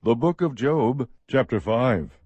The Book of Job, chapter 5.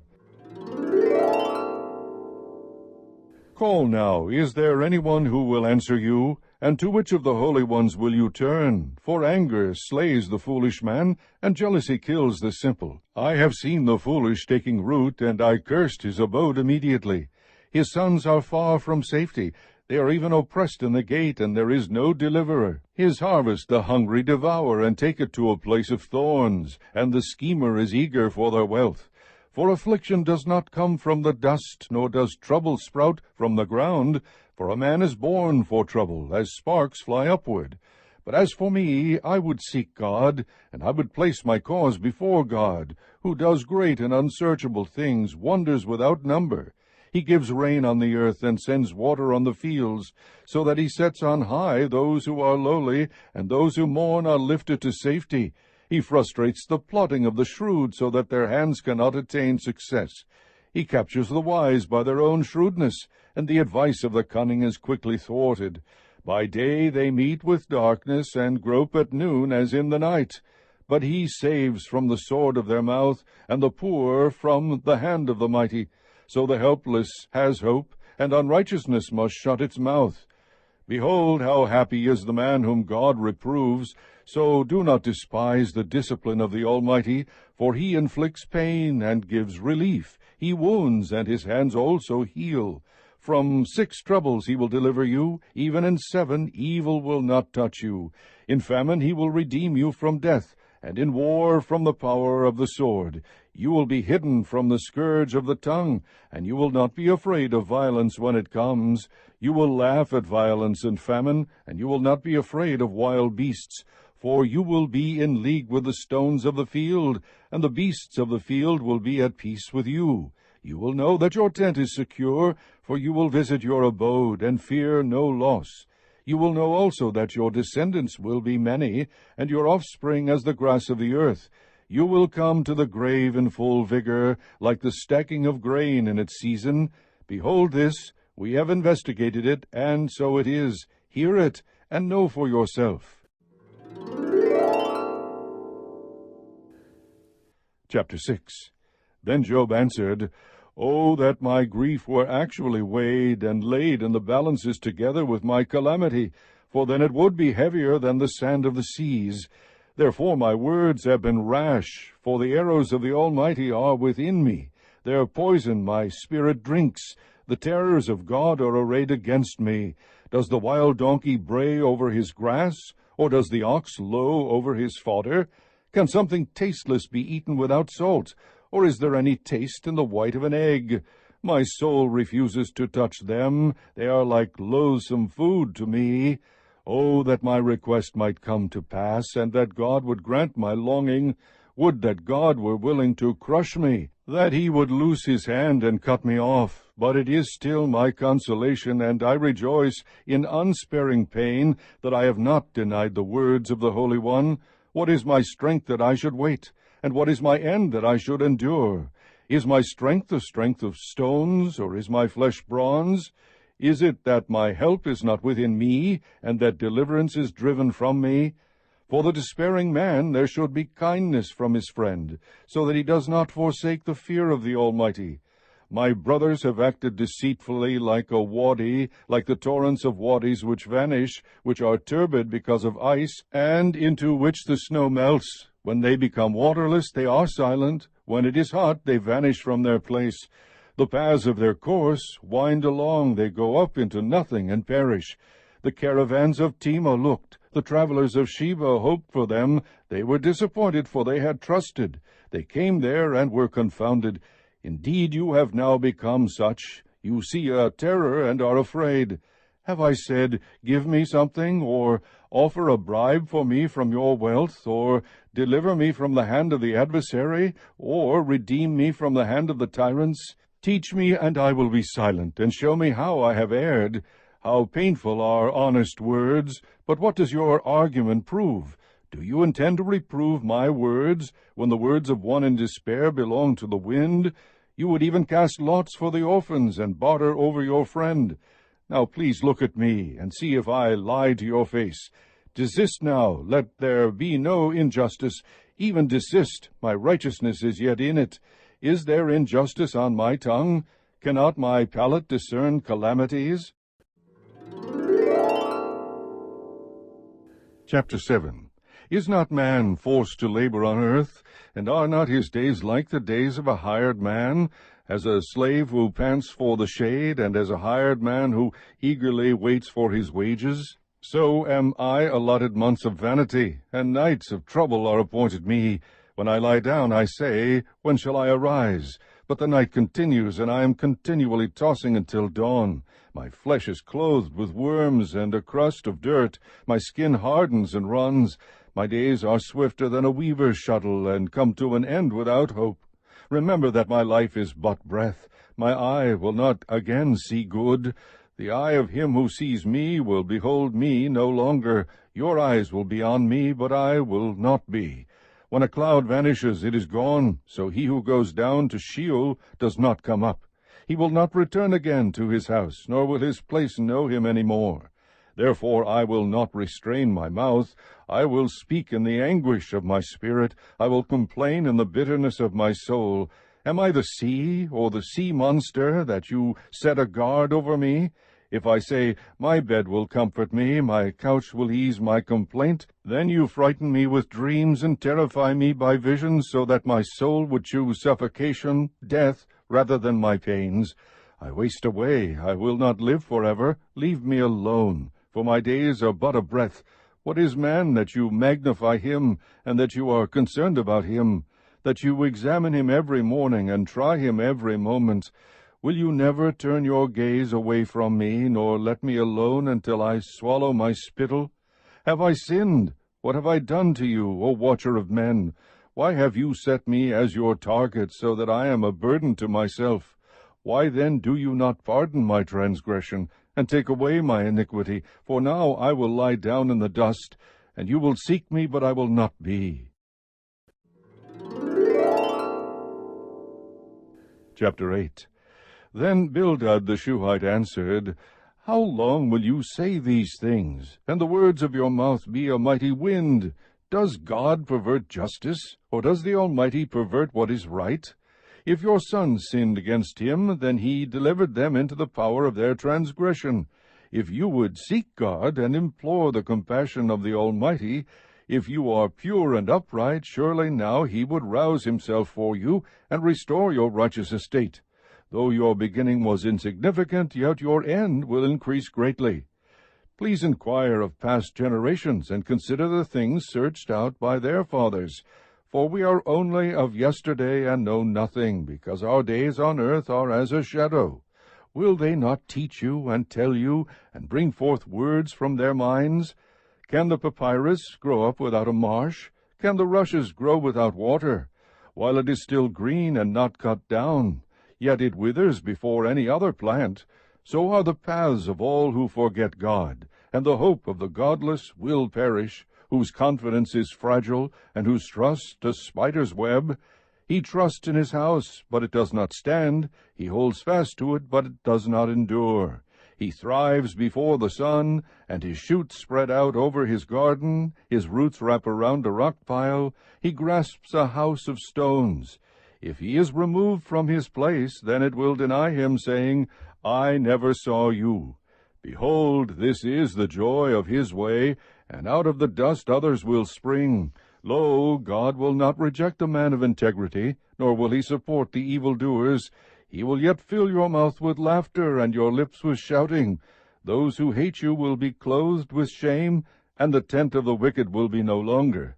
Call now, is there anyone who will answer you? And to which of the holy ones will you turn? For anger slays the foolish man, and jealousy kills the simple. I have seen the foolish taking root, and I cursed his abode immediately. His sons are far from safety. They are even oppressed in the gate, and there is no deliverer. His harvest the hungry devour, and take it to a place of thorns, and the schemer is eager for their wealth. For affliction does not come from the dust, nor does trouble sprout from the ground. For a man is born for trouble, as sparks fly upward. But as for me, I would seek God, and I would place my cause before God, who does great and unsearchable things, wonders without number. He gives rain on the earth, and sends water on the fields, so that he sets on high those who are lowly, and those who mourn are lifted to safety. He frustrates the plotting of the shrewd, so that their hands cannot attain success. He captures the wise by their own shrewdness, and the advice of the cunning is quickly thwarted. By day they meet with darkness, and grope at noon as in the night. But he saves from the sword of their mouth, and the poor from the hand of the mighty. So the helpless has hope, and unrighteousness must shut its mouth. Behold, how happy is the man whom God reproves. So do not despise the discipline of the Almighty, for he inflicts pain and gives relief. He wounds, and his hands also heal. From 6 troubles he will deliver you, even in 7 evil will not touch you. In famine he will redeem you from death, and in war from the power of the sword. You will be hidden from the scourge of the tongue, and you will not be afraid of violence when it comes. You will laugh at violence and famine, and you will not be afraid of wild beasts. For you will be in league with the stones of the field, and the beasts of the field will be at peace with you. You will know that your tent is secure, for you will visit your abode, and fear no loss. You will know also that your descendants will be many, and your offspring as the grass of the earth. You will come to the grave in full vigor, like the stacking of grain in its season. Behold this, we have investigated it, and so it is. Hear it, and know for yourself. Chapter 6. Then Job answered, Oh, that my grief were actually weighed, and laid in the balances together with my calamity, for then it would be heavier than the sand of the seas. Therefore my words have been rash, for the arrows of the Almighty are within me. Their poison my spirit drinks. The terrors of God are arrayed against me. Does the wild donkey bray over his grass, or does the ox low over his fodder? Can something tasteless be eaten without salt, or is there any taste in the white of an egg? My soul refuses to touch them. They are like loathsome food to me. Oh, that my request might come to pass, and that God would grant my longing. Would that God were willing to crush me, that he would loose his hand and cut me off. But it is still my consolation, and I rejoice in unsparing pain, that I have not denied the words of the Holy One. What is my strength that I should wait? And what is my end that I should endure? Is my strength the strength of stones, or is my flesh bronze? Is it that my help is not within me, and that deliverance is driven from me? For the despairing man there should be kindness from his friend, so that he does not forsake the fear of the Almighty. My brothers have acted deceitfully like a wadi, like the torrents of wadis which vanish, which are turbid because of ice, and into which the snow melts. When they become waterless, they are silent. When it is hot, they vanish from their place. The paths of their course wind along, they go up into nothing and perish. The caravans of Tema looked, the travelers of Sheba hoped for them. They were disappointed, for they had trusted. They came there and were confounded. Indeed, you have now become such. You see a terror and are afraid. Have I said, Give me something, or offer a bribe for me from your wealth, or deliver me from the hand of the adversary, or redeem me from the hand of the tyrants? Teach me, and I will be silent, and show me how I have erred. How painful are honest words, but what does your argument prove? Do you intend to reprove my words, when the words of one in despair belong to the wind? You would even cast lots for the orphans, and barter over your friend. Now please look at me, and see if I lie to your face. Desist now, let there be no injustice. Even desist, my righteousness is yet in it. Is there injustice on my tongue? Cannot my palate discern calamities? Chapter 7. Is not man forced to labor on earth? And are not his days like the days of a hired man? As a slave who pants for the shade, and as a hired man who eagerly waits for his wages? So am I allotted months of vanity, and nights of trouble are appointed me. When I lie down, I say, when shall I arise? But the night continues, and I am continually tossing until dawn. My flesh is clothed with worms and a crust of dirt. My skin hardens and runs. My days are swifter than a weaver's shuttle, and come to an end without hope. Remember that my life is but breath. My eye will not again see good. The eye of him who sees me will behold me no longer. Your eyes will be on me, but I will not be. When a cloud vanishes, it is gone. So he who goes down to Sheol does not come up. He will not return again to his house, nor will his place know him any more. Therefore I will not restrain my mouth. I will speak in the anguish of my spirit. I will complain in the bitterness of my soul. Am I the sea, or the sea monster, that you set a guard over me? If I say, my bed will comfort me, my couch will ease my complaint, then you frighten me with dreams and terrify me by visions, so that my soul would choose suffocation, death, rather than my pains. I waste away, I will not live forever. Leave me alone, for my days are but a breath. What is man that you magnify him, and that you are concerned about him, that you examine him every morning, and try him every moment? Will you never turn your gaze away from me, nor let me alone until I swallow my spittle? Have I sinned? What have I done to you, O watcher of men? Why have you set me as your target, so that I am a burden to myself? Why then do you not pardon my transgression, and take away my iniquity? For now I will lie down in the dust, and you will seek me, but I will not be. Chapter 8. Then Bildad the Shuhite answered, How long will you say these things, and the words of your mouth be a mighty wind? Does God pervert justice, or does the Almighty pervert what is right? If your sons sinned against him, then he delivered them into the power of their transgression. If you would seek God, and implore the compassion of the Almighty, if you are pure and upright, surely now he would rouse himself for you, and restore your righteous estate. Though your beginning was insignificant, yet your end will increase greatly. Please inquire of past generations, and consider the things searched out by their fathers. For we are only of yesterday, and know nothing, because our days on earth are as a shadow. Will they not teach you, and tell you, and bring forth words from their minds? Can the papyrus grow up without a marsh? Can the rushes grow without water? While it is still green and not cut down, yet it withers before any other plant. So are the paths of all who forget God, and the hope of the godless will perish, whose confidence is fragile, and whose trust a spider's web. He trusts in his house, but it does not stand. He holds fast to it, but it does not endure. He thrives before the sun, and his shoots spread out over his garden. His roots wrap around a rock pile. He grasps a house of stones. If he is removed from his place, then it will deny him, saying, I never saw you. Behold, this is the joy of his way, and out of the dust others will spring. Lo, God will not reject a man of integrity, nor will he support the evildoers. He will yet fill your mouth with laughter, and your lips with shouting. Those who hate you will be clothed with shame, and the tent of the wicked will be no longer.